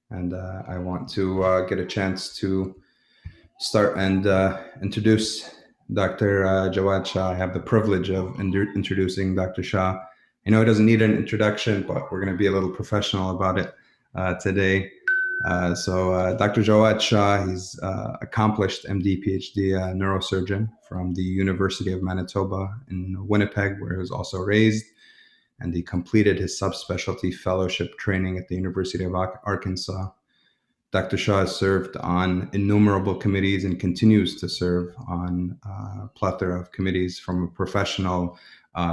and I want to get a chance to start and introduce Dr. Jawad Shah. I have the privilege of introducing Dr. Shah. I know he doesn't need an introduction, but we're going to be a little professional about it today. Dr. Jawad Shah, he's accomplished MD, PhD neurosurgeon from the University of Manitoba in Winnipeg, where he was also raised. And he completed his subspecialty fellowship training at the University of Arkansas. Dr. Shah has served on innumerable committees and continues to serve on a plethora of committees from a professional,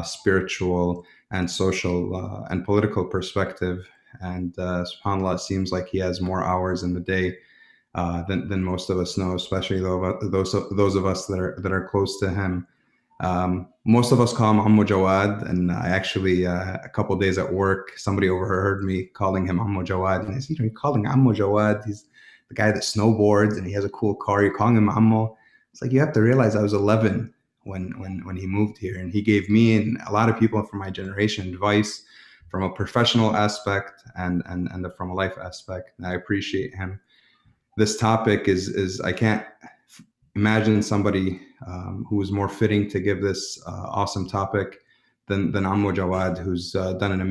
spiritual, and social and political perspective. And subhanAllah, it seems like he has more hours in the day than most of us know, especially those of us that are close to him. Most of us call him Ammo Jawad, and I actually, a couple of days at work, somebody overheard me calling him Ammo Jawad, and I said, "You're calling Ammo Jawad? He's the guy that snowboards, and he has a cool car. You're calling him Ammo?" It's like, you have to realize I was 11 when he moved here, and he gave me and a lot of people from my generation advice from a professional aspect and from a life aspect. And I appreciate him. This topic is I can't imagine somebody who is more fitting to give this awesome topic than Ammo Jawad, who's done an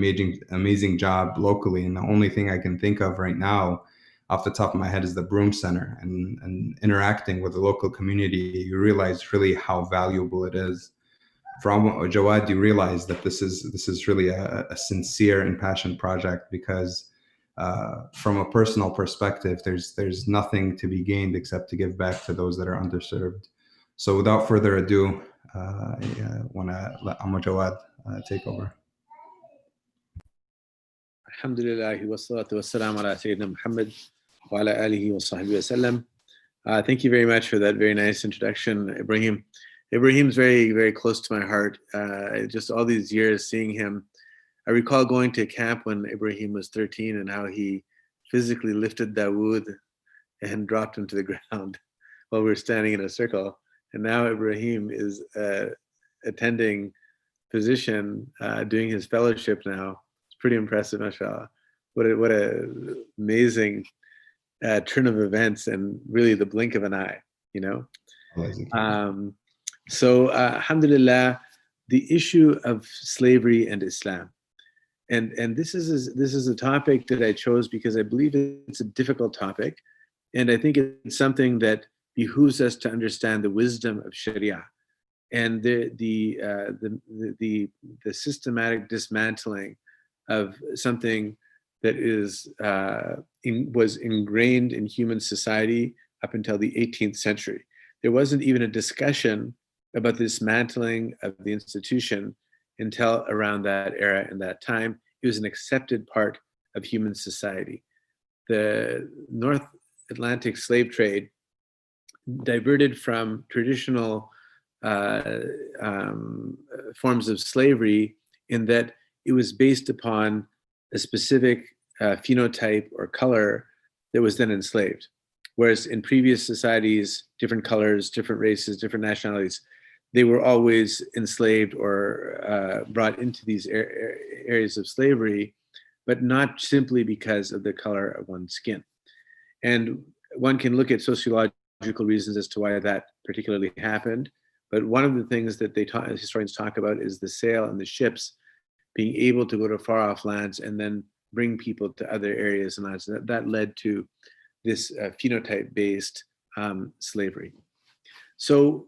amazing job locally. And the only thing I can think of right now off the top of my head is the Broom Center, and interacting with the local community, you realize really how valuable it is. From Jawad, you realize that this is really a sincere and passionate project, because from a personal perspective, there's nothing to be gained except to give back to those that are underserved. So without further ado, I want to let Amma Jawad take over. Alhamdulillah wa salatu wa salam ala Sayyidina Muhammad wa ala alihi wa sahbihi wa sallam. Thank you very much for that very nice introduction, Ibrahim. Ibrahim's very, very close to my heart. Just all these years seeing him. I recall going to camp when Ibrahim was 13 and how he physically lifted Dawood and dropped him to the ground while we were standing in a circle. And now Ibrahim is attending physician, doing his fellowship now. It's pretty impressive, mashallah. What a amazing turn of events, and really the blink of an eye, you know? Alhamdulillah, the issue of slavery and Islam. And this is a topic that I chose because I believe it's a difficult topic, and I think it's something that behooves us to understand the wisdom of Sharia and the systematic dismantling of something that was ingrained in human society up until the 18th century. There wasn't even a discussion about the dismantling of the institution until around that era and that time. It was an accepted part of human society. The North Atlantic slave trade diverted from traditional forms of slavery in that it was based upon a specific phenotype or color that was then enslaved. Whereas in previous societies, different colors, different races, different nationalities, they were always enslaved or brought into these areas of slavery, but not simply because of the color of one's skin. And one can look at sociological reasons as to why that particularly happened. But one of the things that historians talk about is the sail and the ships being able to go to far off lands and then bring people to other areas and lands. That led to this phenotype-based slavery. So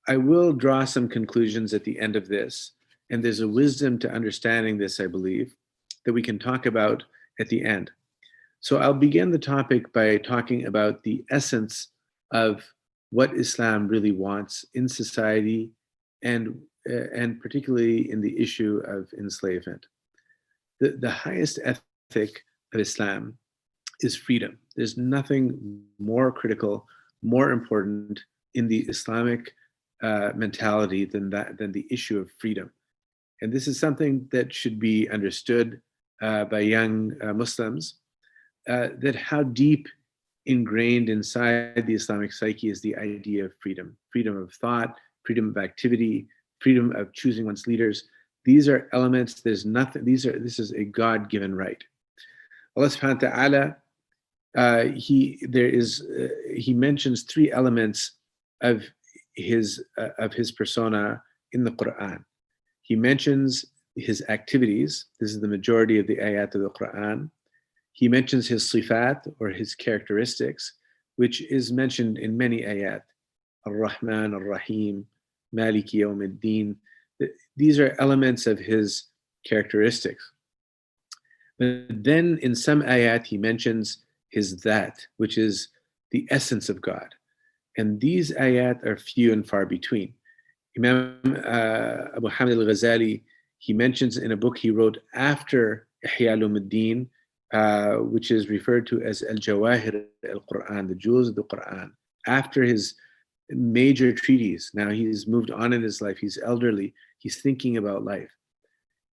I will draw some conclusions at the end of this, and there's a wisdom to understanding this, I believe, that we can talk about at the end. So I'll begin the topic by talking about the essence of what Islam really wants in society, and particularly in the issue of enslavement. The highest ethic of Islam is freedom. There's nothing more critical, more important in the Islamic mentality than the issue of freedom. And this is something that should be understood by young Muslims, that how deep ingrained inside the Islamic psyche is the idea of freedom of thought, freedom of activity, freedom of choosing one's leaders. These are elements, this is a God-given right. Allah subhanahu wa ta'ala, he mentions three elements of his persona in the Quran. He mentions his activities. This is the majority of the ayat of the Quran. He mentions his sifat, or his characteristics, which is mentioned in many ayat. Ar-Rahman, Ar-Rahim, Maliki Yawm al-Din. These are elements of his characteristics. But then in some ayat, he mentions his that, which is the essence of God. And these ayat are few and far between. Imam Abu Hamid al-Ghazali, he mentions in a book he wrote after Ihya al-Din, which is referred to as Al-Jawahir al-Quran, the jewels of the Quran, after his major treatise. Now he's moved on in his life, he's elderly, he's thinking about life.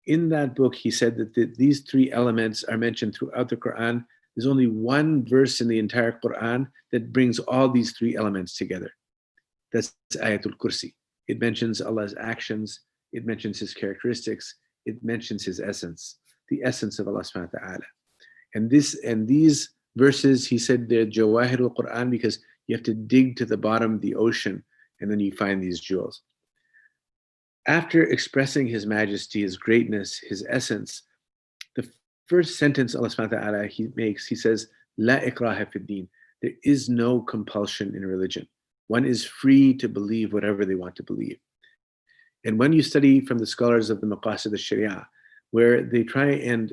In that book, he said that these three elements are mentioned throughout the Quran. There's only one verse in the entire Quran that brings all these three elements together. That's Ayatul Kursi. It mentions Allah's actions, it mentions his characteristics, it mentions his essence, the essence of Allah subhanahu wa ta'ala. And these verses, he said, they're Jawahir al-Quran because you have to dig to the bottom of the ocean and then you find these jewels. After expressing his majesty, his greatness, his essence, the first sentence Allah subhanahu wa ta'ala he makes, he says, La ikraha fid din. There is no compulsion in religion. One is free to believe whatever they want to believe. And when you study from the scholars of the Maqasid al-Sharia, where they try and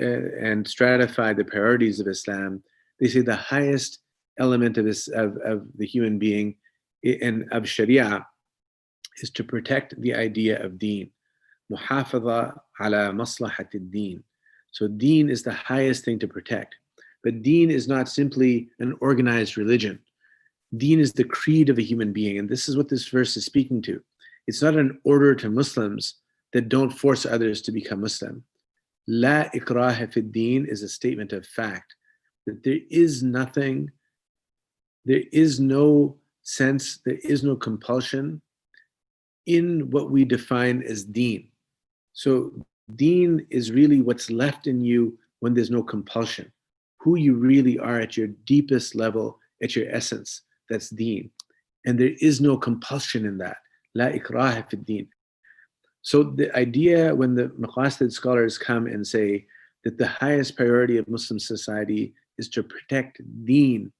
stratify the priorities of Islam, they say the highest element of the human being and of Sharia is to protect the idea of deen. Muhafadha ala maslahat ad-deen. So deen is the highest thing to protect. But deen is not simply an organized religion. Deen is the creed of a human being. And this is what this verse is speaking to. It's not an order to Muslims that don't force others to become Muslim. La ikraha fi din is a statement of fact that there is nothing, there is no sense, there is no compulsion in what we define as deen. So deen is really what's left in you when there's no compulsion. Who you really are at your deepest level, at your essence, that's deen. And there is no compulsion in that. La ikraha fi din. So the idea when the Maqasid scholars come and say that the highest priority of Muslim society is to protect deen,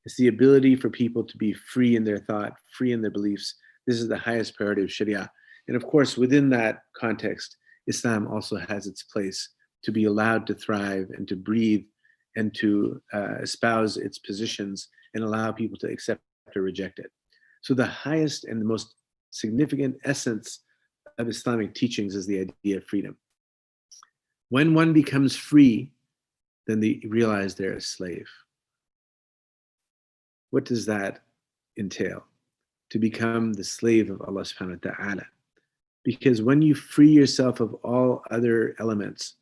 it's the ability for people to be free in their thought, free in their beliefs. This is the highest priority of Sharia. And of course, within that context, Islam also has its place to be allowed to thrive and to breathe and to espouse its positions and allow people to accept or reject it. So the highest and the most significant essence of Islamic teachings is the idea of freedom. When one becomes free, then they realize they're a slave. What does that entail? To become the slave of Allah subhanahu wa ta'ala. Because when you free yourself of all other elements,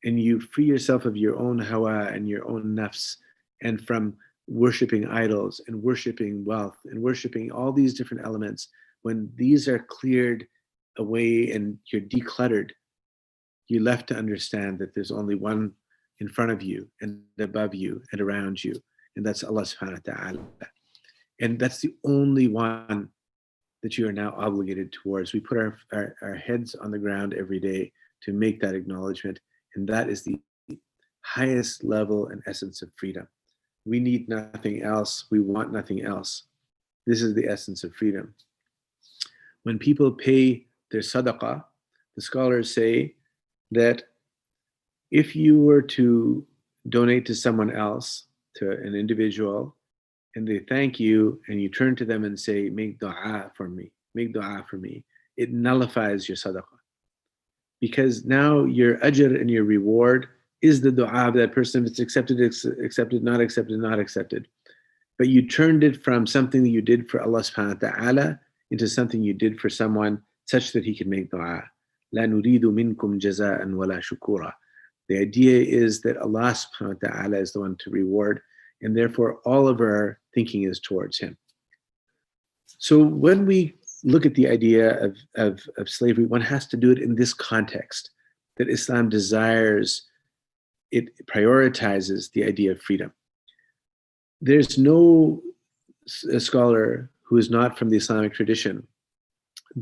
and you free yourself of your own hawa and your own nafs, and from worshiping idols and worshiping wealth and worshiping all these different elements, when these are cleared away and you're decluttered, you're left to understand that there's only one in front of you and above you and around you, and that's Allah subhanahu wa ta'ala. And that's the only one that you are now obligated towards. We put our heads on the ground every day to make that acknowledgement, and that is the highest level and essence of freedom. We need nothing else. We want nothing else. This is the essence of freedom. When people pay their sadaqah, the scholars say that if you were to donate to someone else, to an individual, and they thank you, and you turn to them and say, make dua for me, it nullifies your sadaqah. Because now your ajr and your reward is the dua of that person. If it's accepted, accepted, not accepted, not accepted. But you turned it from something that you did for Allah subhanahu wa ta'ala into something you did for someone such that he can make dua. La nuridu minkum jaza'an wala shukura. The idea is that Allah subhanahu wa ta'ala is the one to reward, and therefore all of our thinking is towards him. So when we look at the idea of slavery, one has to do it in this context, that Islam desires it prioritizes the idea of freedom. There's no scholar who is not from the Islamic tradition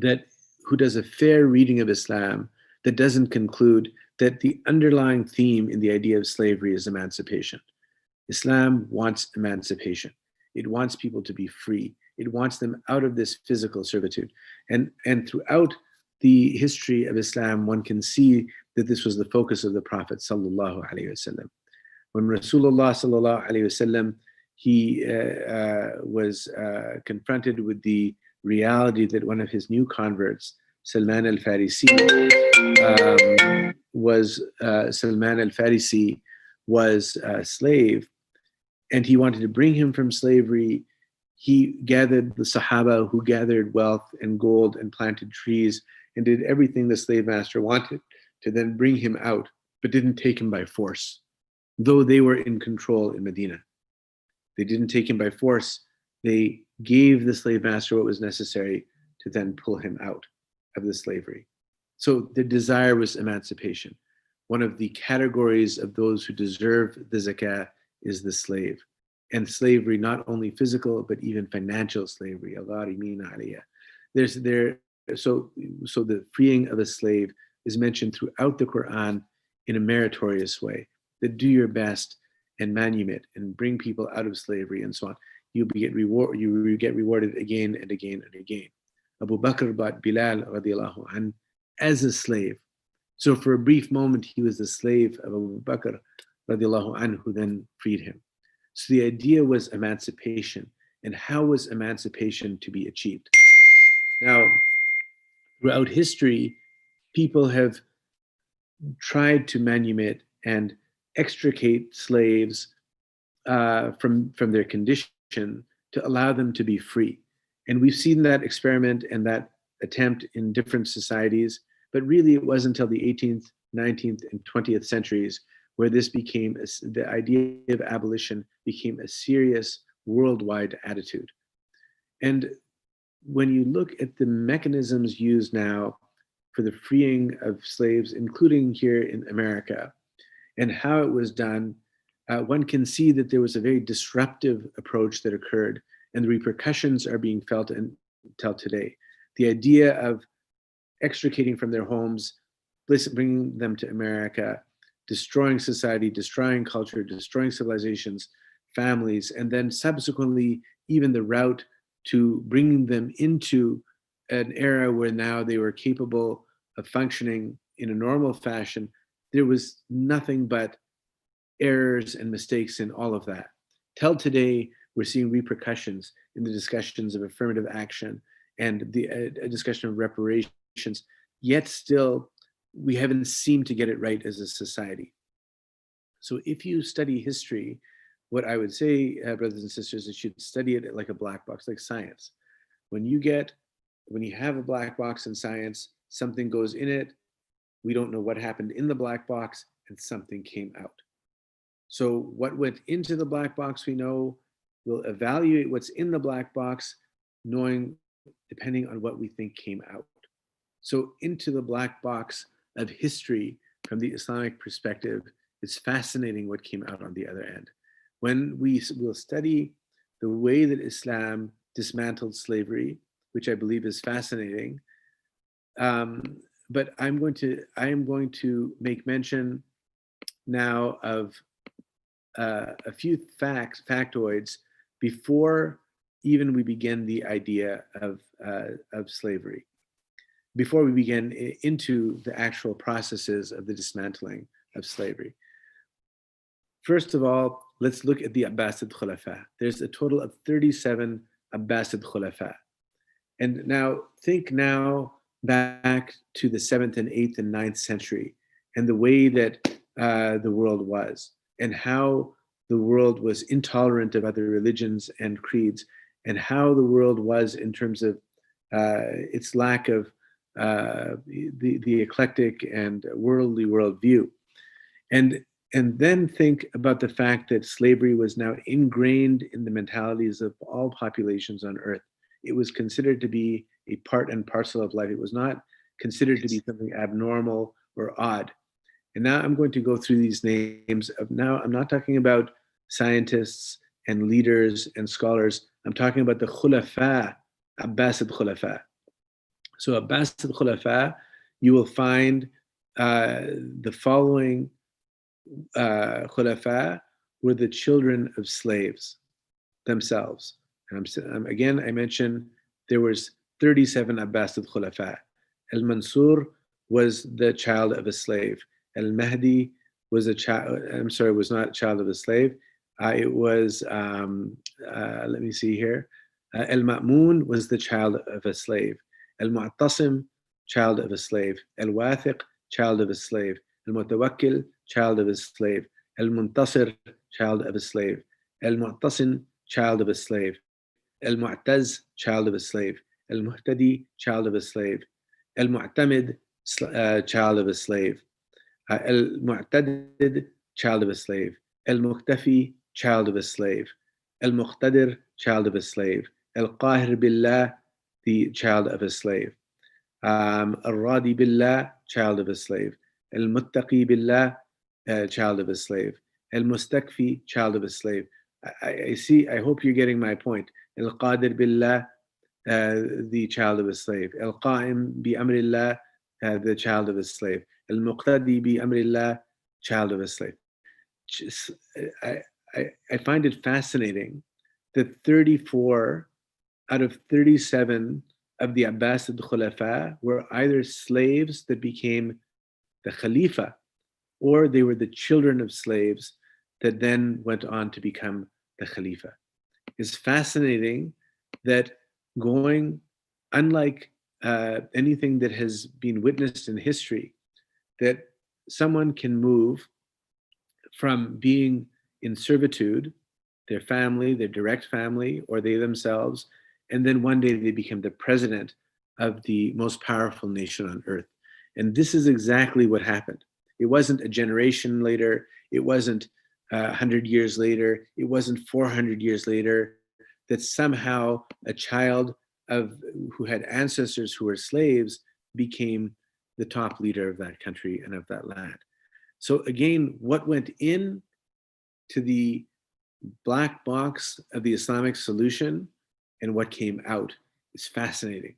who does a fair reading of Islam that doesn't conclude that the underlying theme in the idea of slavery is emancipation. Islam wants emancipation. It wants people to be free. It wants them out of this physical servitude. And throughout the history of Islam, one can see that this was the focus of the Prophet sallallahu alaihi wasallam. When Rasulullah sallallahu alaihi wasallam, he was confronted with the reality that one of his new converts, Salman al-Farisi, was a slave, and he wanted to bring him from slavery. He gathered the Sahaba who gathered wealth and gold and planted trees and did everything the slave master wanted to then bring him out, but didn't take him by force, though they were in control in Medina. They didn't take him by force. They gave the slave master what was necessary to then pull him out of the slavery. So the desire was emancipation. One of the categories of those who deserve the zakah is the slave. And slavery, not only physical, but even financial slavery. So the freeing of a slave is mentioned throughout the Quran in a meritorious way, that do your best and manumit and bring people out of slavery and so on. You get rewarded again and again and again. Abu Bakr bought Bilal radiallahu anh as a slave. So for a brief moment, he was the slave of Abu Bakr radiallahu anh, who then freed him. So the idea was emancipation. And how was emancipation to be achieved? Now, throughout history, people have tried to manumit and extricate slaves from their condition to allow them to be free. And we've seen that experiment and that attempt in different societies, but really it wasn't until the 18th, 19th, and 20th centuries where this became, the idea of abolition became a serious worldwide attitude. And when you look at the mechanisms used now for the freeing of slaves, including here in America, and how it was done, one can see that there was a very disruptive approach that occurred, and the repercussions are being felt until today. The idea of extricating from their homes, bringing them to America, destroying society, destroying culture, destroying civilizations, families, and then subsequently even the route to bringing them into an era where now they were capable of functioning in a normal fashion. There was nothing but errors and mistakes in all of that. Till today, we're seeing repercussions in the discussions of affirmative action and the discussion of reparations, yet still, we haven't seemed to get it right as a society. So if you study history, what I would say, brothers and sisters, is you should study it like a black box, like science. When you have a black box in science, something goes in it, we don't know what happened in the black box, and something came out. So what went into the black box, we know. We'll evaluate what's in the black box, depending on what we think came out. So into the black box of history from the Islamic perspective, it's fascinating what came out on the other end. When we will study the way that Islam dismantled slavery, which I believe is fascinating, but I am going to make mention now of a few factoids before even we begin the idea of slavery, before we begin into the actual processes of the dismantling of slavery. First of all, let's look at the Abbasid Khulafa. There's a total of 37 Abbasid Khulafa. And now think back to the 7th and 8th and 9th century and the way that the world was, and how the world was intolerant of other religions and creeds, and how the world was in terms of its lack of the eclectic and worldly worldview. And then think about the fact that slavery was now ingrained in the mentalities of all populations on earth. It was considered to be a part and parcel of life. It was not considered to be something abnormal or odd. And now I'm going to go through these names of, now I'm not talking about scientists and leaders and scholars. I'm talking about the Khulafa, Abbasid Khulafa. So Abbasid Khulafa, you will find the following Khulafa were the children of slaves themselves. Again, I mentioned there was 37 Abbasid Khulafa. Al-Mansur was the child of a slave. Al-Mahdi was a child, I'm sorry, was not a child of a slave. It was, let me see here. Al-Ma'mun was the child of a slave. Al-Mu'tasim, child of a slave. Al-Wathiq, child of a slave. Al-Mutawakkil, child of a slave. Al-Muntasir, child of a slave. Al-Mu'tasim, child of a slave. Al-Mu'taz, child of a slave. Al-Muhtadi, child of a slave. Al-Mu'tamid, child of a slave. Al-Mu'tadid, child of a slave. Al-Muqtafi, child of a slave. Al-Muqtadir, child of a slave. Al-Qahir Billah, the child of a slave. Al-Radi Billah, child of a slave. Al-Muttaqi Billah, child of a slave. Al-Mustakfi, child of a slave. I see, I hope you're getting my point. Al-Qadir Billah, the child of a slave. Al-Qa'im bi Amrillah, the child of a slave. Al-Muqtadi bi Amrillah, child of a slave. I find it fascinating that 34 out of 37 of the Abbasid Khulafa were either slaves that became the Khalifa, or they were the children of slaves that then went on to become the Khalifa. It's fascinating that going, unlike anything that has been witnessed in history, that someone can move from being in servitude, their family, their direct family, or they themselves, and then one day they become the president of the most powerful nation on earth. And this is exactly what happened. It wasn't a generation later, it wasn't 100 years later, it wasn't 400 years later, that somehow a child who had ancestors who were slaves became the top leader of that country and of that land. So again, what went in to the black box of the Islamic solution and what came out is fascinating.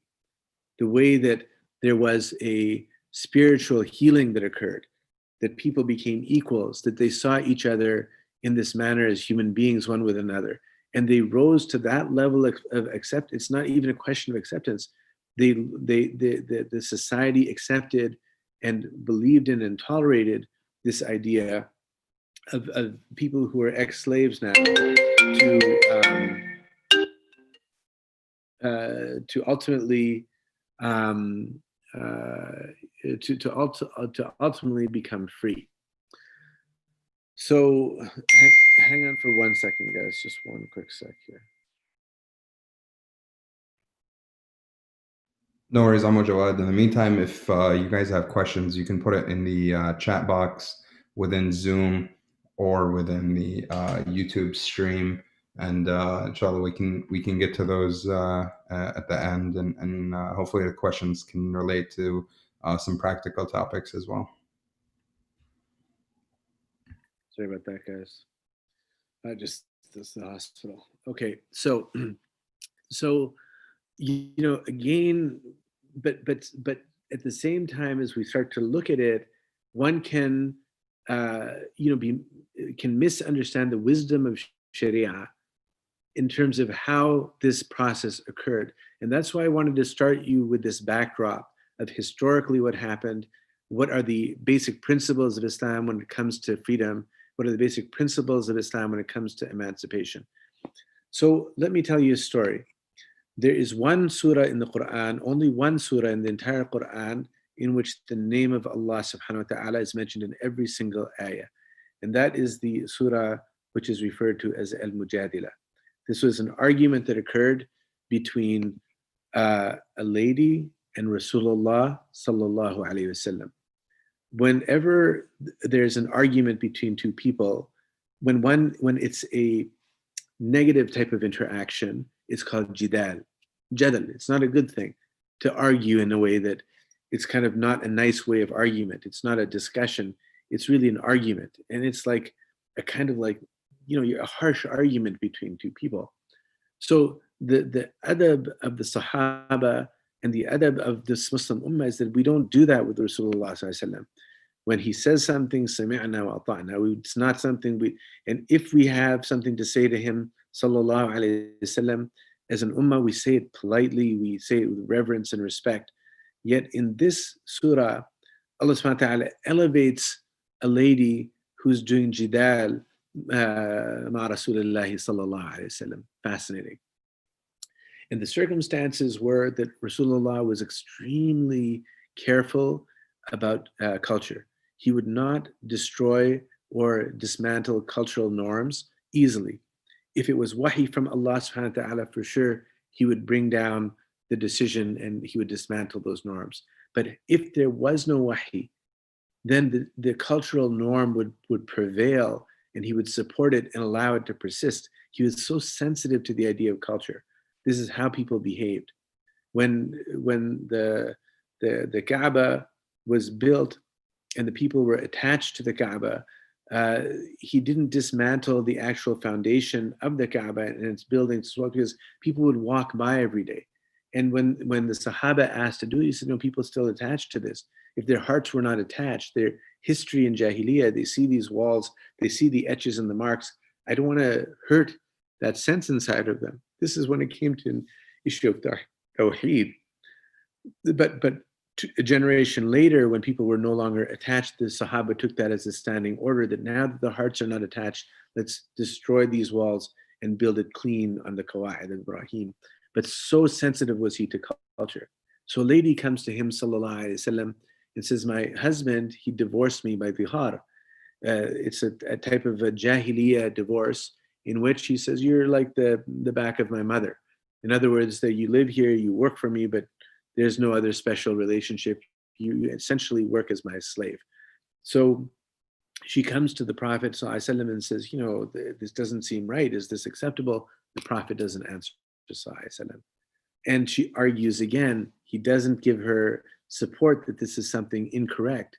The way that there was a spiritual healing that occurred, that people became equals, that they saw each other in this manner as human beings, one with another. And they rose to that level of acceptance. It's not even a question of acceptance. The society accepted and believed in and tolerated this idea of people who are ex-slaves now to ultimately to ultimately become free. So hang on for 1 second, guys. Just one quick sec here. No worries, Amo Jawad. In the meantime, if you guys have questions, you can put it in the chat box within Zoom or within the YouTube stream, and inshallah we can get to those at the end, and hopefully the questions can relate to some practical topics as well. Sorry about that, guys. This is the hospital. Okay, so you know, again, but at the same time, as we start to look at it, one can can misunderstand the wisdom of Sharia in terms of how this process occurred. And that's why I wanted to start you with this backdrop of historically what happened, what are the basic principles of Islam when it comes to freedom, what are the basic principles of Islam when it comes to emancipation. So let me tell you a story. There is one surah in the Quran, only one surah in the entire Quran, in which the name of Allah subhanahu wa ta'ala is mentioned in every single ayah. And that is the surah which is referred to as Al-Mujadila. This was an argument that occurred between a lady and Rasulullah sallallahu alaihi wasallam. Whenever there's an argument between two people, when it's a negative type of interaction, it's called jidal. Jadal. It's not a good thing to argue in a way that it's kind of not a nice way of argument. It's not a discussion. it's really an argument. And it's like a kind of like, a harsh argument between two people. So the adab of the Sahaba and the adab of this Muslim Ummah is that we don't do that with Rasulullah Sallallahu Alaihi Wasallam. When he says something, sami'na wa ata'na, it's not something and if we have something to say to him, Sallallahu Alaihi Wasallam, as an Ummah, we say it politely, we say it with reverence and respect. Yet in this surah, Allah subhanahu wa ta'ala elevates a lady who's doing jidal ma Rasulillahi sallallahu alayhi wasallam. Fascinating. And the circumstances were that Rasulullah was extremely careful about culture. He would not destroy or dismantle cultural norms easily. If it was wahi from Allah subhanahu wa ta'ala, for sure, he would bring down the decision and he would dismantle those norms. But if there was no wahi, then the cultural norm would prevail and he would support it and allow it to persist. He was so sensitive to the idea of culture. This is how people behaved. When the Kaaba was built and the people were attached to the Kaaba, he didn't dismantle the actual foundation of the Kaaba and its buildings because people would walk by every day. And when the Sahaba asked to do it, he said, no, people still attached to this. If their hearts were not attached, their history in Jahiliyyah, they see these walls, they see the etches and the marks. I don't want to hurt that sense inside of them. This is when it came to an issue of Tawheed. But a generation later, when people were no longer attached, the Sahaba took that as a standing order that now that the hearts are not attached, let's destroy these walls and build it clean on the Qawa'id of Ibrahim. But so sensitive was he to culture. So a lady comes to him, sallallahu alaihi wasallam, and says, my husband, he divorced me by vihar. It's a type of a jahiliyyah divorce in which he says, you're like the back of my mother. In other words, that you live here, you work for me, but there's no other special relationship. You essentially work as my slave. So she comes to the Prophet sallallahu alaihi wasallam and says, this doesn't seem right. Is this acceptable? The Prophet doesn't answer. And she argues again. He doesn't give her support that this is something incorrect,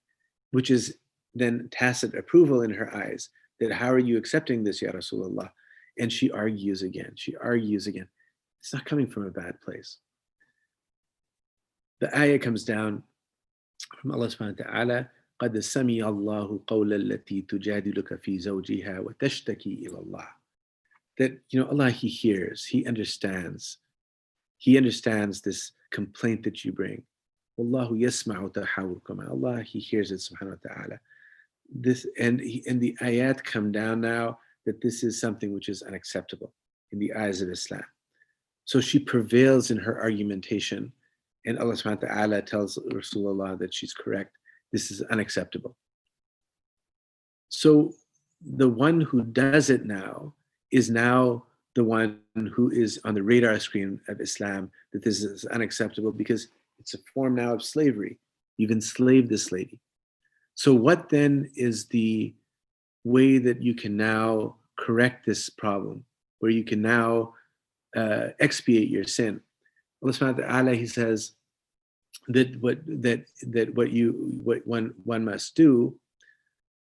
which is then tacit approval in her eyes that how are you accepting this, Ya Rasulullah? And she argues again. It's not coming from a bad place. The ayah comes down from Allah subhanahu wa ta'ala, قَدْ سَمِعَ اللَّهُ قَوْلَ الَّتِي تُجَادِلُكَ فِي زَوْجِهَا وَتَشْتَكِي إِلَى اللَّهِ. That, Allah, He hears, He understands. He understands this complaint that you bring. Wallahu yasma'u tahawurkum. Allah, He hears it, subhanahu wa ta'ala. This, and the ayat come down now that this is something which is unacceptable in the eyes of Islam. So she prevails in her argumentation, and Allah subhanahu wa ta'ala tells Rasulullah that she's correct. This is unacceptable. So the one who does it now is now the one who is on the radar screen of Islam, that this is unacceptable because it's a form now of slavery. You've enslaved this lady. So what then is the way that you can now correct this problem, where you can now expiate your sin? Allah subhanahu wa ta'ala, He says that what one must do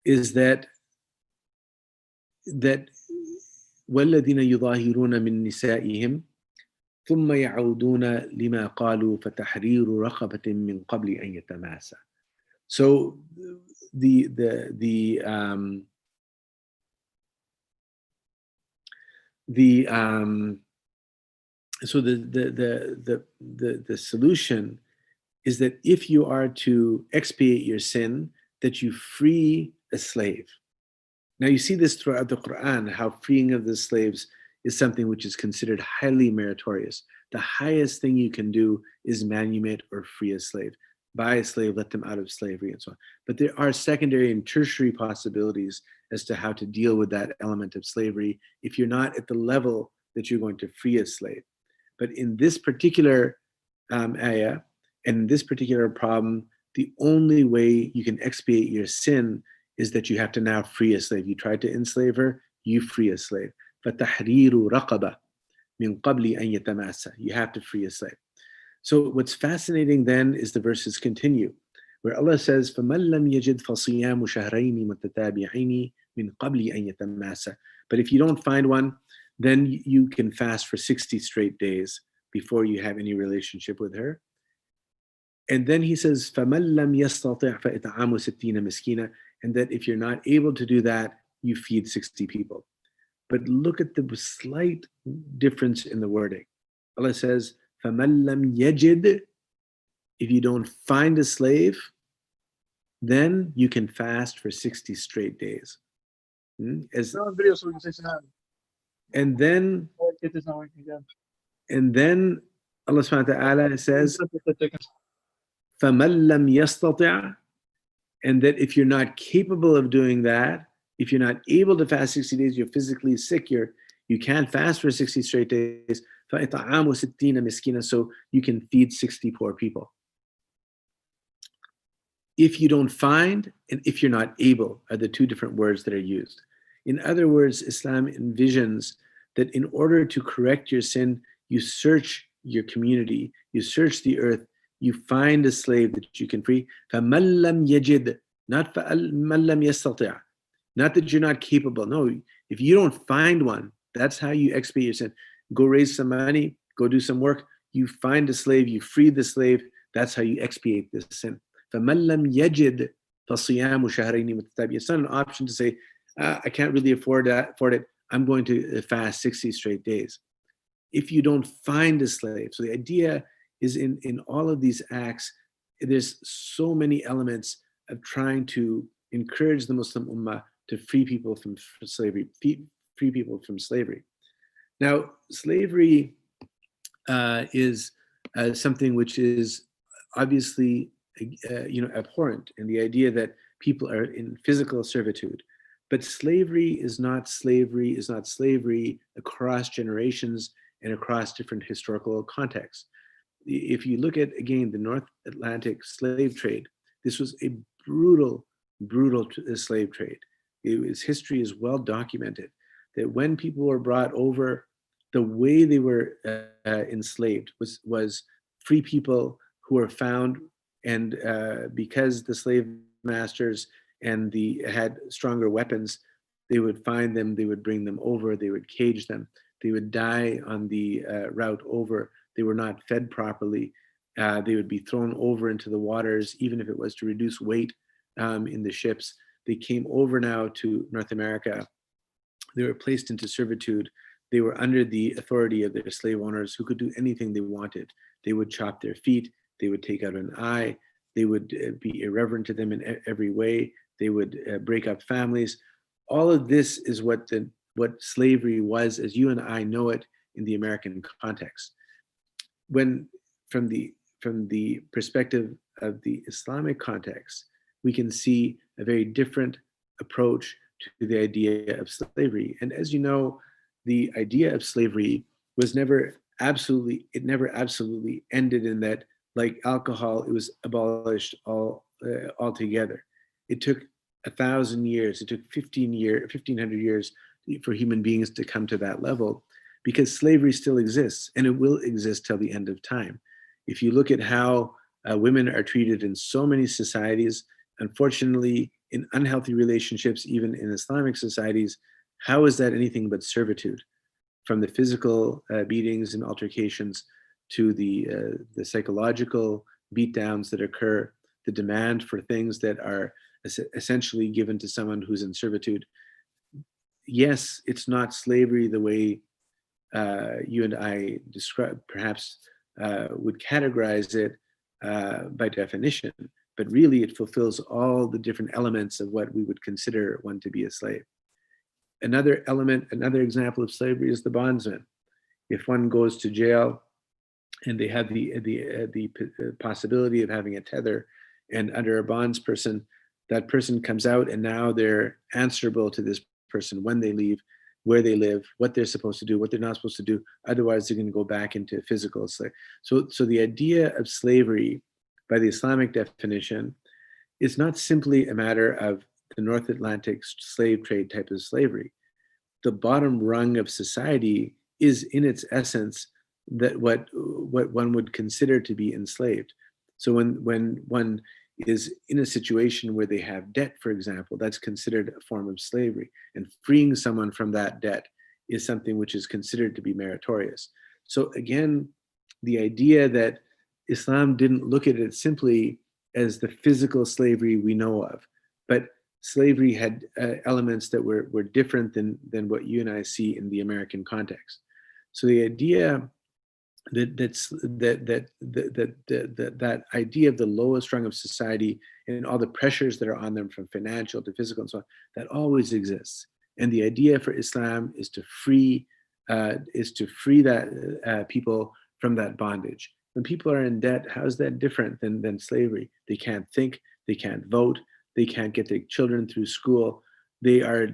is that وَالَّذِينَ يُظَاهِرُونَ مِن نِسَائِهِمْ ثُمَّ يَعُودُونَ لِمَا قَالُوا فَتَحْرِيرُ رَقَبَةٍ مِّن قَبْلِ أَن يَتَمَاسَ. So the solution is that if you are to expiate your sin, that you free a slave. Now you see this throughout the Quran, how freeing of the slaves is something which is considered highly meritorious. The highest thing you can do is manumit or free a slave. Buy a slave, let them out of slavery, and so on. But there are secondary and tertiary possibilities as to how to deal with that element of slavery if you're not at the level that you're going to free a slave. But in this particular ayah, and in this particular problem, the only way you can expiate your sin is that you have to now free a slave. You tried to enslave her, you free a slave. فَتَحْرِيرُ رَقَبَةٍ مِّن قَبْلِ أَن يَتَمَاسَ. You have to free a slave. So what's fascinating then is the verses continue, where Allah says, فَمَنْ لَمْ يَجِدْ فَصِيَامُ شَهْرَيْنِ مُتَتَابِعَيْنِ مِنْ قَبْلِ أَنْ يَتَمَاسَ. But if you don't find one, then you can fast for 60 straight days before you have any relationship with her. And then he says, فَمَنْ لَمْ يَسْتَطِعْ فَإِطْعَامُ سِتِّينَ مِسْكِينًا. And that if you're not able to do that, you feed 60 people. But look at the slight difference in the wording. Allah says, فَمَنْ لَمْ يَجِدْ. If you don't find a slave, then you can fast for 60 straight days. As, and then Allah subhanahu wa ta'ala says, فَمَنْ لَمْ يَسْتَطِعْ. And that if you're not capable of doing that, if you're not able to fast 60 days, you're physically sick, you can't fast for 60 straight days, فَإِطْعَامُ سِتِّينَ مِسْكِينًا. So you can feed 60 poor people. If you don't find, and if you're not able, are the two different words that are used. In other words, Islam envisions that in order to correct your sin, you search your community, you search the earth, you find a slave that you can free. فَمَنْ لَمْ يَجِدْ, not فَمَنْ لَمْ يَسْتَطِعْ. Not that you're not capable. No, if you don't find one, that's how you expiate your sin. Go raise some money, go do some work, you find a slave, you free the slave, that's how you expiate this sin. فَمَنْ لَمْ يَجِدْ فَصِيَامُ شَهْرَيْنِ مُتَتَابِعَيْنِ. It's not an option to say, I can't really afford it, I'm going to fast 60 straight days. If you don't find a slave. So the idea is in all of these acts, there's so many elements of trying to encourage the Muslim Ummah to free people from slavery, free people from slavery. Now, slavery is something which is obviously abhorrent, in the idea that people are in physical servitude. But slavery is not slavery across generations and across different historical contexts. If you look at, again, the North Atlantic slave trade, this was a brutal slave trade. Its history is well documented, that when people were brought over, the way they were enslaved was free people who were found, and because the slave masters had stronger weapons, they would find them, they would bring them over, they would cage them, they would die on the route over, they were not fed properly, they would be thrown over into the waters, even if it was to reduce weight in the ships. They came over now to North America, they were placed into servitude, they were under the authority of their slave owners who could do anything they wanted. They would chop their feet, they would take out an eye, they would be irreverent to them in every way, they would break up families. All of this is what slavery was as you and I know it in the American context. When from the perspective of the Islamic context, we can see a very different approach to the idea of slavery. And as you know, the idea of slavery was never absolutely ended in that, like alcohol, it was abolished altogether. It took 1,000 years, it took 1,500 years for human beings to come to that level, because slavery still exists and it will exist till the end of time. If you look at how women are treated in so many societies, unfortunately, in unhealthy relationships, even in Islamic societies, how is that anything but servitude? From the physical beatings and altercations to the psychological beatdowns that occur, the demand for things that are essentially given to someone who's in servitude. Yes, it's not slavery the way you and I describe, perhaps would categorize it by definition, but really it fulfills all the different elements of what we would consider one to be a slave. Another example of slavery is the bondsman. If one goes to jail and they have the possibility of having a tether, and under a bonds person, that person comes out and now they're answerable to this person when they leave, where they live, what they're supposed to do, what they're not supposed to do. Otherwise, they're going to go back into physical slavery. So the idea of slavery, by the Islamic definition, is not simply a matter of the North Atlantic slave trade type of slavery. The bottom rung of society is, in its essence, that what one would consider to be enslaved. So when one is in a situation where they have debt, for example, that's considered a form of slavery. And freeing someone from that debt is something which is considered to be meritorious. So again, the idea that Islam didn't look at it simply as the physical slavery we know of, but slavery had elements that were different than what you and I see in the American context. So the idea that idea of the lowest rung of society and all the pressures that are on them from financial to physical and so on, that always exists. And the idea for Islam is to free that people from that bondage. When people are in debt, how is that different than slavery? They can't think, they can't vote, they can't get their children through school. They are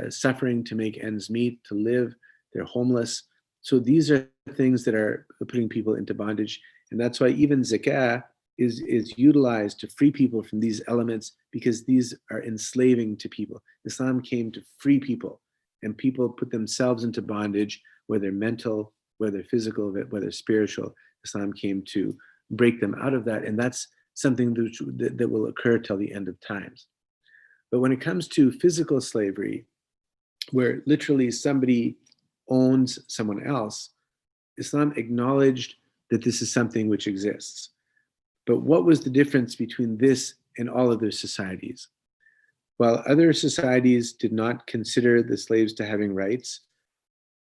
suffering to make ends meet, to live. They're homeless. So these are things that are putting people into bondage. And that's why even zakah is utilized to free people from these elements, because these are enslaving to people. Islam came to free people, and people put themselves into bondage, whether mental, whether physical, whether spiritual. Islam came to break them out of that. And that's something that will occur till the end of times. But when it comes to physical slavery, where literally somebody owns someone else, Islam acknowledged that this is something which exists. But what was the difference between this and all other societies? While other societies did not consider the slaves to having rights,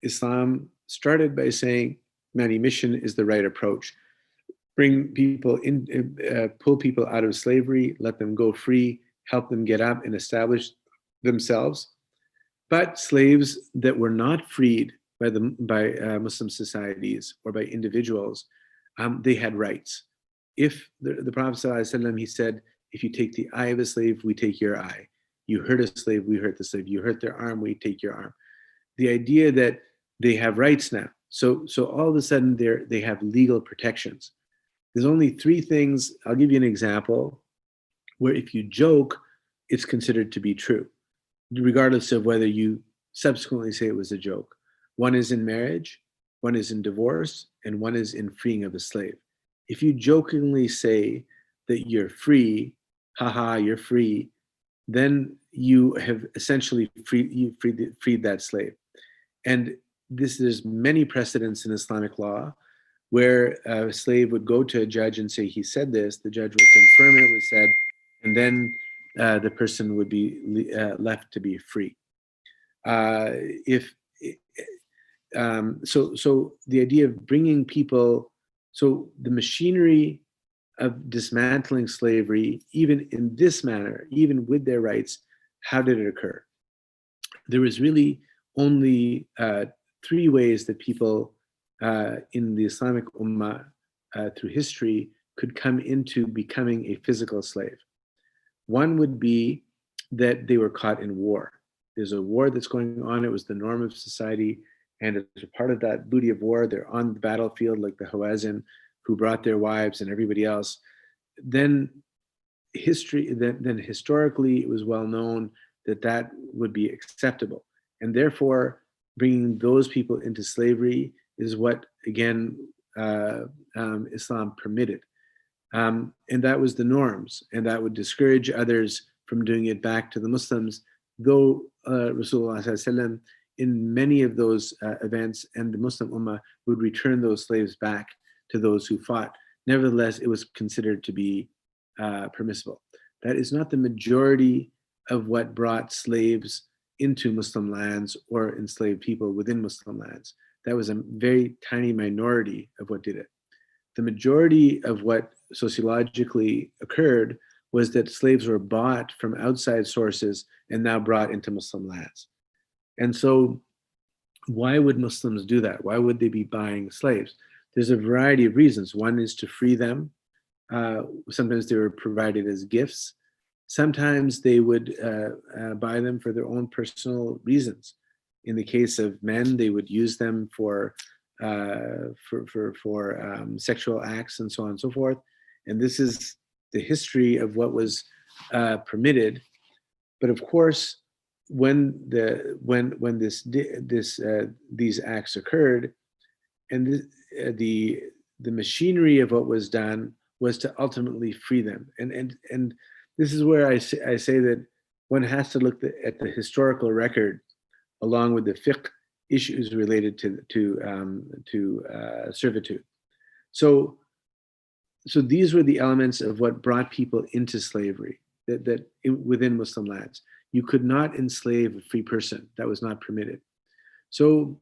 Islam started by saying manumission is the right approach. Bring people in, pull people out of slavery, let them go free, help them get up and establish themselves. But slaves that were not freed by Muslim societies or by individuals, they had rights. If the Prophet ﷺ, he said, if you take the eye of a slave, we take your eye. You hurt a slave, we hurt the slave. You hurt their arm, we take your arm. The idea that they have rights now. So all of a sudden they have legal protections. There's only three things. I'll give you an example where if you joke, it's considered to be true, regardless of whether you subsequently say it was a joke. One is in marriage, one is in divorce, and one is in freeing of a slave. If you jokingly say that you're free, haha, you're free, then you have essentially freed that slave. And there's many precedents in Islamic law where a slave would go to a judge and say he said this, the judge would confirm it was said, and then the person would be left to be free. So the idea of bringing people, so the machinery of dismantling slavery, even in this manner, even with their rights, how did it occur? There was really only three ways that people in the Islamic Ummah through history could come into becoming a physical slave. One would be that they were caught in war. There's a war that's going on. It was the norm of society. And as a part of that booty of war, they're on the battlefield like the Hawazin, who brought their wives and everybody else. Then historically, it was well known that would be acceptable. And therefore, bringing those people into slavery is what, again, Islam permitted. And that was the norms, and that would discourage others from doing it back to the Muslims, though Rasulullah ﷺ, in many of those events, and the Muslim Ummah would return those slaves back to those who fought. Nevertheless, it was considered to be permissible. That is not the majority of what brought slaves into Muslim lands or enslaved people within Muslim lands. That was a very tiny minority of what did it. The majority of what sociologically occurred was that slaves were bought from outside sources and now brought into Muslim lands. And so why would Muslims do that? Why would they be buying slaves? There's a variety of reasons. One is to free them. Sometimes they were provided as gifts. Sometimes they would buy them for their own personal reasons. In the case of men, they would use them for sexual acts and so on and so forth. And this is the history of what was permitted. But of course, when these acts occurred, and the machinery of what was done was to ultimately free them. And this is where I say that one has to look at the historical record along with the fiqh issues related to servitude. So these were the elements of what brought people into slavery within Muslim lands. You could not enslave a free person; that was not permitted. So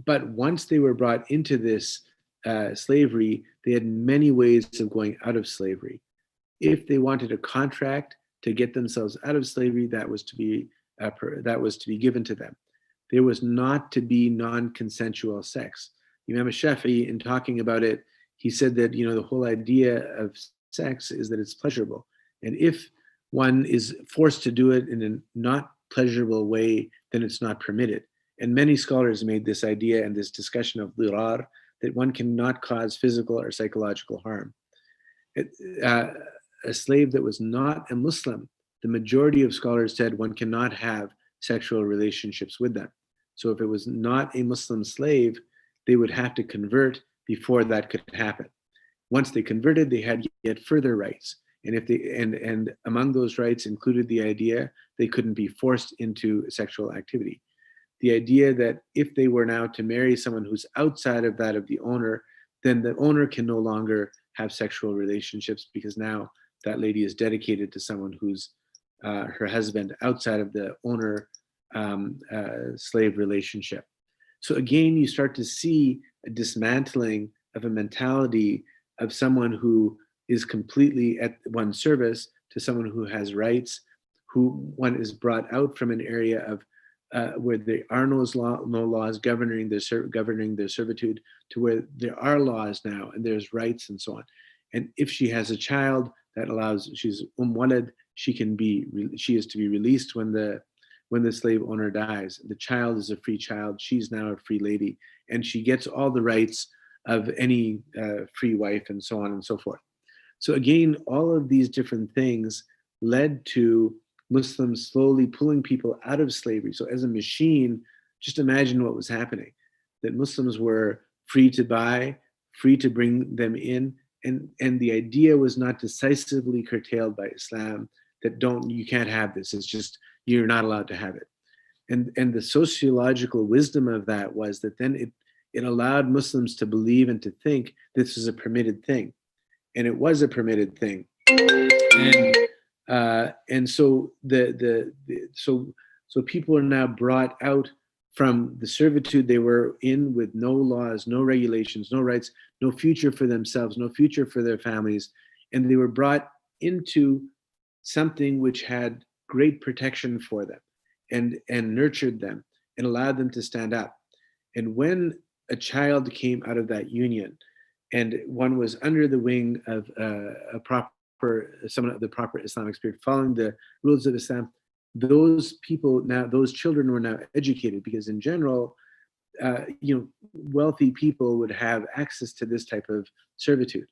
but once they were brought into this slavery, they had many ways of going out of slavery. If they wanted a contract to get themselves out of slavery, that was to be given to them. There was not to be non-consensual sex. Imam Shafi'i, in talking about it, he said that the whole idea of sex is that it's pleasurable, and if one is forced to do it in a not pleasurable way, then it's not permitted. And many scholars made this idea and this discussion of dirar, that one cannot cause physical or psychological harm. A slave that was not a Muslim, the majority of scholars said one cannot have sexual relationships with them. So if it was not a Muslim slave, they would have to convert before that could happen. Once they converted, they had yet further rights. And if they and among those rights included the idea they couldn't be forced into sexual activity. The idea that if they were now to marry someone who's outside of that of the owner, then the owner can no longer have sexual relationships, because now that lady is dedicated to someone who's her husband outside of the owner slave relationship. So again, you start to see a dismantling of a mentality of someone who is completely at one's service to someone who has rights, who one is brought out from an area of where there are no laws governing their servitude, to where there are laws now and there's rights and so on. And if she has a child, that allows, she's walad, she is to be released when the slave owner dies. The child is a free child. She's now a free lady, and she gets all the rights of any free wife, and so on and so forth. So again, all of these different things led to Muslims slowly pulling people out of slavery. So as a machine, just imagine what was happening, that Muslims were free to buy, free to bring them in. And the idea was not decisively curtailed by Islam, that you can't have this. It's just, you're not allowed to have it. And the sociological wisdom of that was that then it allowed Muslims to believe and to think this was a permitted thing. And it was a permitted thing. And so so people are now brought out from the servitude they were in, with no laws, no regulations, no rights, no future for themselves, no future for their families. And they were brought into something which had great protection for them and nurtured them and allowed them to stand up. And when a child came out of that union and one was under the wing of someone of the proper Islamic spirit, following the rules of Islam, those children were now educated, because in general, wealthy people would have access to this type of servitude.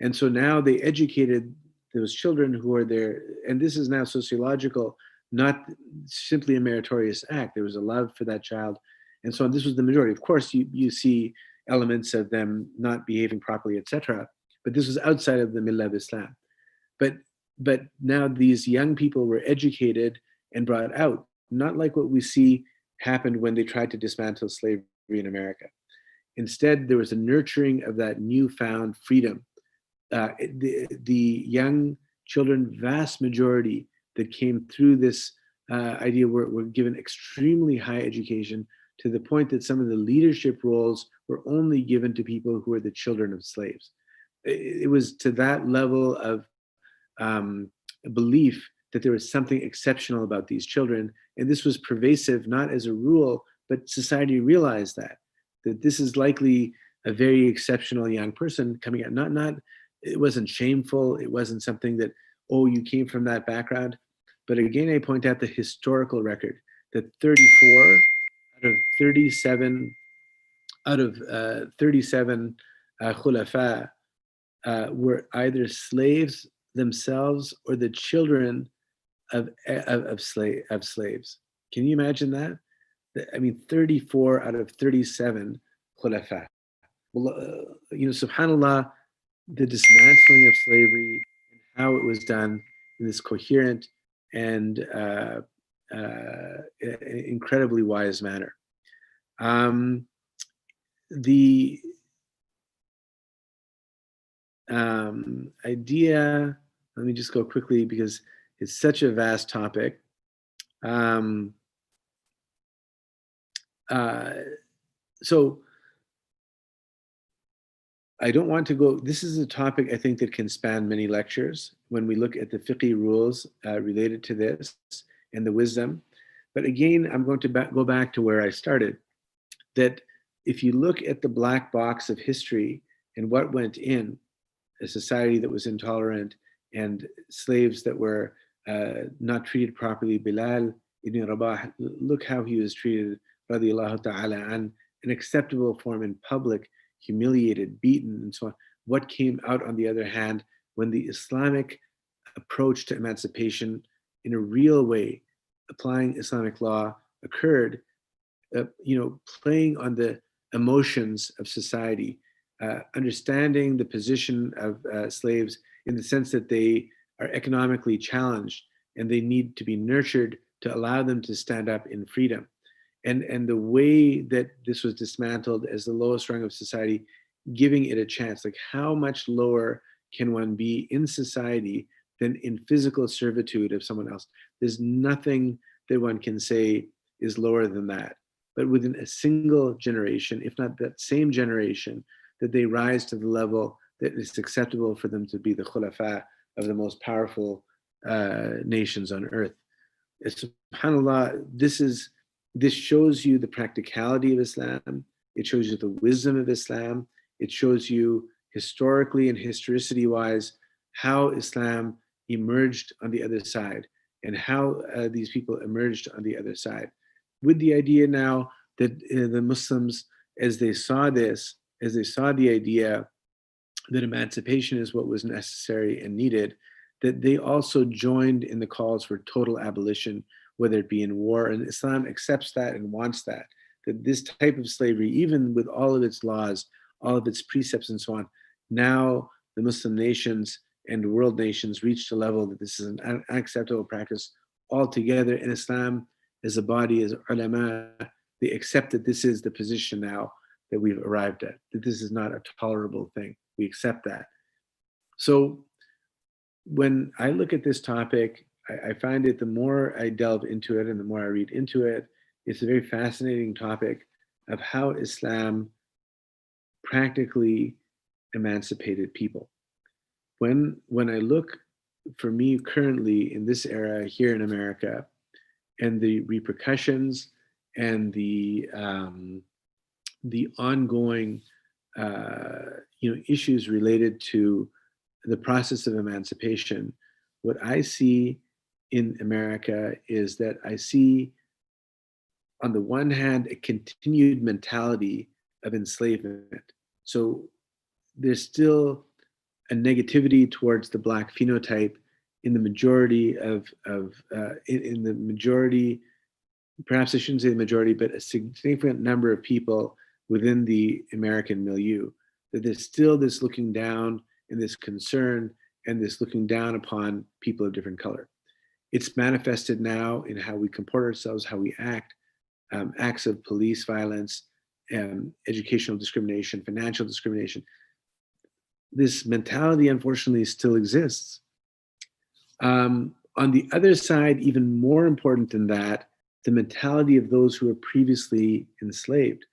And so now they educated those children who are there, and this is now sociological, not simply a meritorious act. There was a love for that child. And so this was the majority. Of course, you see elements of them not behaving properly, etc. But this was outside of the millah of Islam. But now these young people were educated and brought out, not like what we see happened when they tried to dismantle slavery in America. Instead, there was a nurturing of that newfound freedom. The young children, vast majority that came through this idea were given extremely high education, to the point that some of the leadership roles were only given to people who were the children of slaves. It was to that level of belief that there was something exceptional about these children. And this was pervasive, not as a rule, but society realized that this is likely a very exceptional young person coming out. Not it wasn't shameful. It wasn't something that, oh, you came from that background. But again, I point out the historical record that 34 out of 37 khulafa were either slaves themselves or the children of slaves. Can you imagine that? I mean, 34 out of 37 khulafa. Well, subhanAllah, the dismantling of slavery and how it was done in this coherent and incredibly wise manner. Um, the idea, let me just go quickly because it's such a vast topic. Um, uh, so I don't want to go, this is a topic I think that can span many lectures when we look at the fiqh rules related to this and the wisdom. But again, I'm going to go back to where I started, that if you look at the black box of history and what went in, a society that was intolerant and slaves that were not treated properly. Bilal ibn Rabah, look how he was treated, radiallahu ta'ala an acceptable form in public, humiliated, beaten, and so on. What came out on the other hand when the Islamic approach to emancipation in a real way, applying Islamic law, occurred, playing on the emotions of society, understanding the position of slaves in the sense that they are economically challenged and they need to be nurtured to allow them to stand up in freedom. And the way that this was dismantled as the lowest rung of society, giving it a chance, like how much lower can one be in society than in physical servitude of someone else? There's nothing that one can say is lower than that. But within a single generation, if not that same generation, that they rise to the level that is acceptable for them to be the khulafa of the most powerful nations on earth. SubhanAllah, this shows you the practicality of Islam. It shows you the wisdom of Islam. It shows you historically and historicity-wise how Islam emerged on the other side and how these people emerged on the other side. With the idea now that the Muslims, as they saw this, as they saw the idea that emancipation is what was necessary and needed, that they also joined in the calls for total abolition, whether it be in war. And Islam accepts that and wants that this type of slavery, even with all of its laws, all of its precepts and so on, now the Muslim nations and world nations reached a level that this is an unacceptable practice altogether. And Islam, as a body, as ulama, they accept that this is the position now that we've arrived at, that this is not a tolerable thing. We accept that. So when I look at this topic, I find it, the more I delve into it and the more I read into it, it's a very fascinating topic of how Islam practically emancipated people. When I look, for me currently in this era here in America, and the repercussions and the ongoing issues related to the process of emancipation, what I see in America is that I see, on the one hand, a continued mentality of enslavement. So there's still a negativity towards the Black phenotype in the majority in the majority, perhaps I shouldn't say the majority, but a significant number of people within the American milieu, that there's still this looking down and this concern and this looking down upon people of different color. It's manifested now in how we comport ourselves, how we act, acts of police violence, educational discrimination, financial discrimination. This mentality, unfortunately, still exists. On the other side, even more important than that, the mentality of those who were previously enslaved,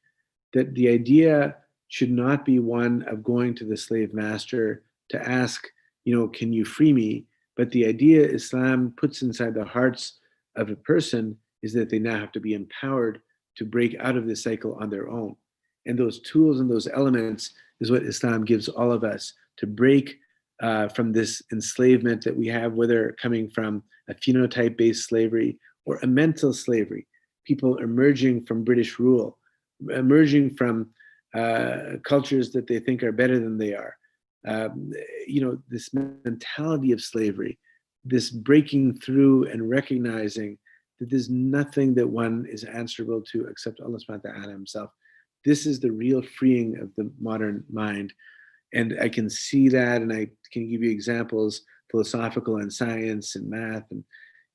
that the idea should not be one of going to the slave master to ask, can you free me? But the idea Islam puts inside the hearts of a person is that they now have to be empowered to break out of this cycle on their own. And those tools and those elements is what Islam gives all of us to break from this enslavement that we have, whether coming from a phenotype-based slavery or a mental slavery, people emerging from British rule, emerging from cultures that they think are better than they are. This mentality of slavery, this breaking through and recognizing that there's nothing that one is answerable to except Allah subhanahu wa ta'ala himself. This is the real freeing of the modern mind. And I can see that, and I can give you examples, philosophical and science and math and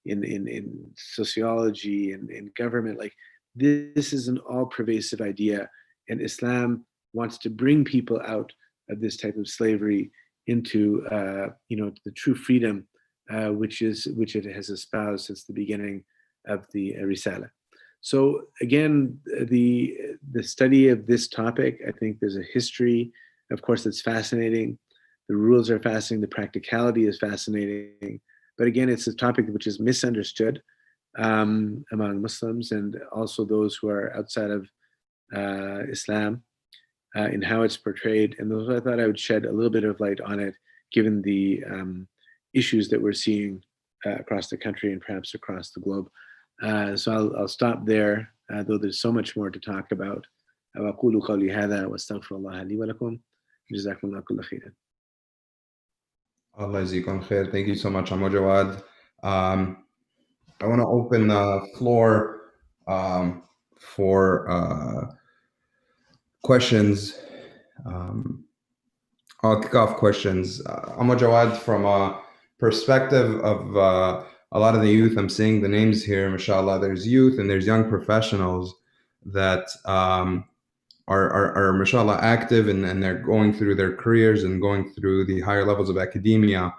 in sociology and in government. Like this is an all-pervasive idea, and Islam wants to bring people out of this type of slavery into the true freedom, which it has espoused since the beginning of the Risala. So again, the study of this topic, I think there's a history, of course, that's fascinating. The rules are fascinating. The practicality is fascinating. But again, it's a topic which is misunderstood among Muslims and also those who are outside of Islam in how it's portrayed. And those, I thought I would shed a little bit of light on it, given the issues that we're seeing across the country and perhaps across the globe. So I'll stop there, though there's so much more to talk about. أقول قولي هذا وأستغفر الله لي ولكم جزاكم الله كل خير. Allah yazikum khair. Thank you so much, Amo Jawad. I want to open the floor for questions. I'll kick off questions. Amo Jawad, from a perspective of a lot of the youth, I'm seeing the names here, mashallah, there's youth and there's young professionals that are mashallah active and they're going through their careers and going through the higher levels of academia.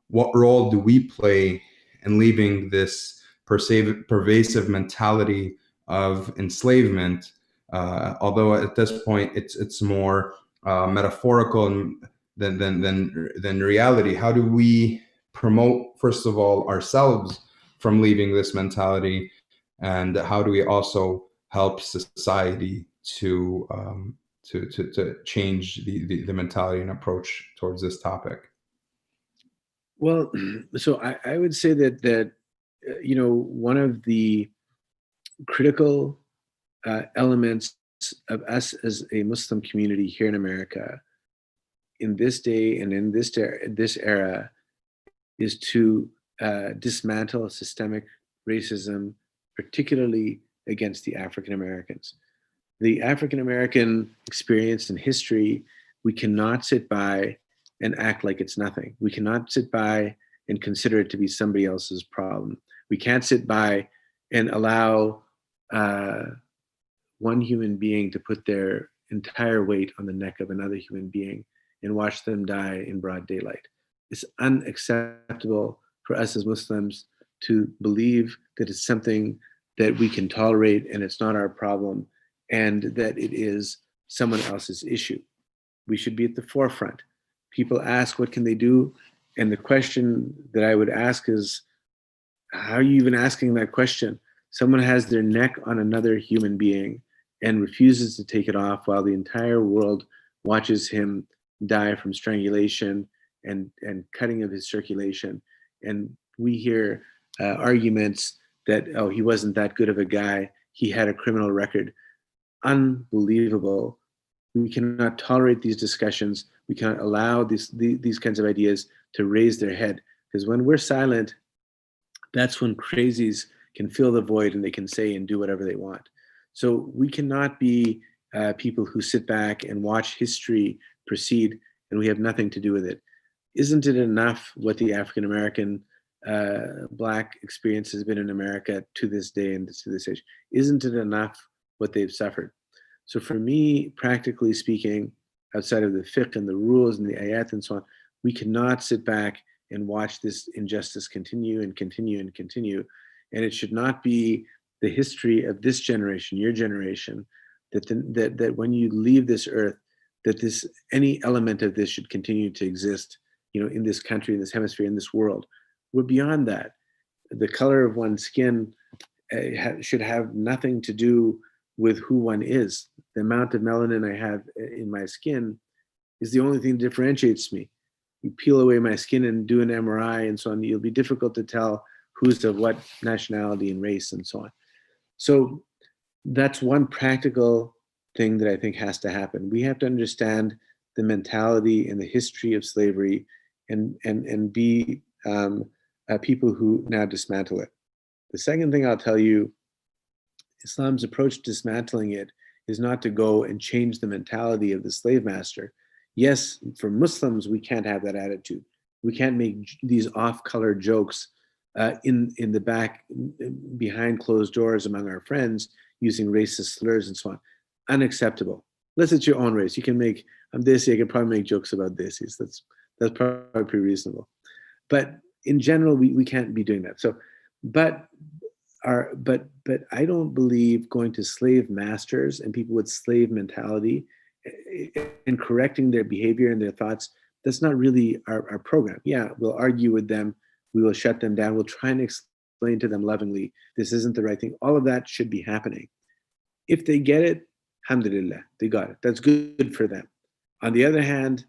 What role do we play in leaving this pervasive mentality of enslavement? Although at this point it's more metaphorical than reality. How do we promote, first of all, ourselves from leaving this mentality, and how do we also help society to change the mentality and approach towards this topic? Well, so I would say that one of the critical elements of us as a Muslim community here in America in this day and in this era is to dismantle systemic racism, particularly against the African Americans. The African American experience and history, we cannot sit by and act like it's nothing. We cannot sit by and consider it to be somebody else's problem. We can't sit by and allow one human being to put their entire weight on the neck of another human being and watch them die in broad daylight. It's unacceptable for us as Muslims to believe that it's something that we can tolerate and it's not our problem and that it is someone else's issue. We should be at the forefront. People ask, what can they do? And the question that I would ask is, how are you even asking that question? Someone has their neck on another human being and refuses to take it off while the entire world watches him die from strangulation and cutting of his circulation. And we hear arguments that, oh, he wasn't that good of a guy. He had a criminal record. Unbelievable. We cannot tolerate these discussions. We cannot allow these kinds of ideas to raise their head, because when we're silent, that's when crazies can fill the void and they can say and do whatever they want. So we cannot be people who sit back and watch history proceed and we have nothing to do with it. Isn't it enough what the African American Black experience has been in America to this day and to this age? Isn't it enough what they've suffered? So for me, practically speaking, outside of the fiqh and the rules and the ayat and so on, we cannot sit back and watch this injustice continue and continue and continue. And it should not be the history of this generation, your generation, that when you leave this earth, that any element of this should continue to exist, in this country, in this hemisphere, in this world. We're beyond that. The color of one's skin should have nothing to do with who one is. The amount of melanin I have in my skin is the only thing that differentiates me. You peel away my skin and do an MRI and so on, it'll be difficult to tell who's of what nationality and race and so on. So that's one practical thing that I think has to happen. We have to understand the mentality and the history of slavery and be people who now dismantle it. The second thing I'll tell you, Islam's approach to dismantling it is not to go and change the mentality of the slave master. Yes, for Muslims, we can't have that attitude. We can't make these off-color jokes in the back, behind closed doors among our friends, using racist slurs and so on. Unacceptable. Unless it's your own race. You can make, I'm Desi, I can probably make jokes about Desis. That's probably pretty reasonable. But in general, we can't be doing that. So, but but I don't believe going to slave masters and people with slave mentality and correcting their behavior and their thoughts. That's not really our program. Yeah, we'll argue with them. We will shut them down. We'll try and explain to them lovingly, this isn't the right thing. All of that should be happening. If they get it, alhamdulillah, they got it. That's good for them. On the other hand,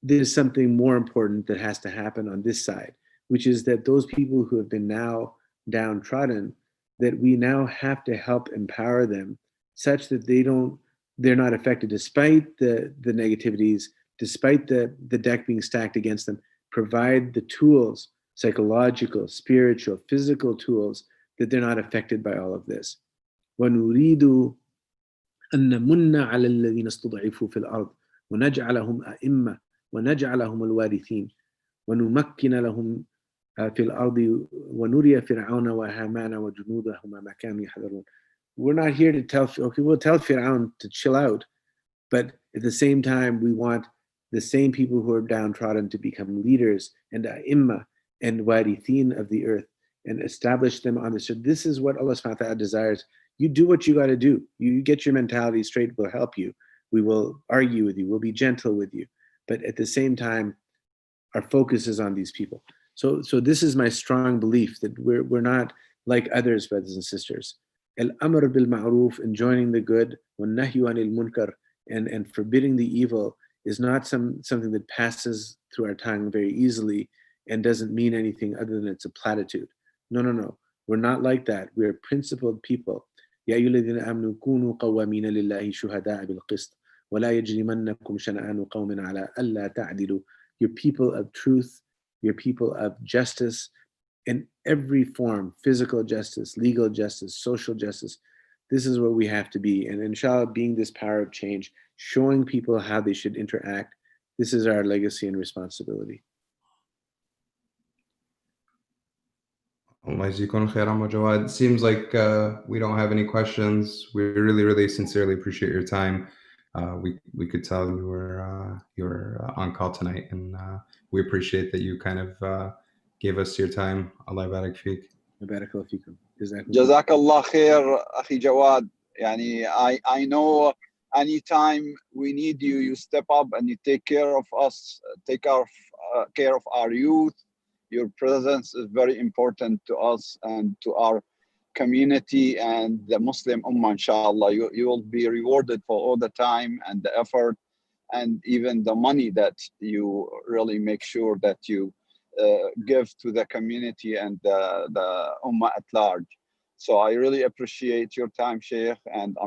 there's something more important that has to happen on this side, which is that those people who have been now downtrodden, that we now have to help empower them such that they're not affected despite the negativities, despite the deck being stacked against them. Provide the tools, psychological, spiritual, physical tools, that they're not affected by all of this. وَنُرِيدُ أَن نَمُنَّ عَلَى الَّذِينَ اسْتُضْعِفُوا فِي الْأَرْضِ وَنَجْعَلَهُمْ أَئِمَّةً ونجعلهم الوارثين ونمكن لهم في الأرض ونري فرعون وهامان وجنودهما ما كانوا يحذرون. We're not here to tell, okay, we'll tell Fir'aun to chill out, but at the same time, we want the same people who are downtrodden to become leaders and a'imma and warithin of the earth and establish them on this. So this is what Allah subhanahu wa ta'ala desires. You do what you got to do. You get your mentality straight, we'll help you. We will argue with you. We'll be gentle with you. But at the same time, our focus is on these people. So this is my strong belief that we're not like others, brothers and sisters. Al-amr bil ma'ruf, enjoining the good, wa-nahyu anil munkar, and forbidding the evil is not something that passes through our tongue very easily and doesn't mean anything other than it's a platitude. No. We're not like that. We're principled people. Ya ayyuhalladhina amanu kunu qawwamina lillahi shuhada'a bil qist. وَلَا يَجْرِمَنَّكُمْ شَنَآنُ قَوْمٍ عَلَىٰ أَلَّا تَعْدِلُوا. You're people of truth, you're people of justice in every form, physical justice, legal justice, social justice. This is what we have to be. And inshallah, being this power of change, showing people how they should interact, this is our legacy and responsibility. Allah yajzikum khair, Amma Jawad. It seems like we don't have any questions. We really, really sincerely appreciate your time. We could tell you were on call tonight, and we appreciate that you kind of gave us your time. Allah barak feek. Barakallahu feekum. جزاك الله خير أخي جواد. يعني I know anytime we need you, you step up and you take care of us, take care of our youth. Your presence is very important to us and to our community and the Muslim Ummah, inshallah. You will be rewarded for all the time and the effort and even the money that you really make sure that you give to the community and the Ummah at large. So I really appreciate your time, Sheikh, and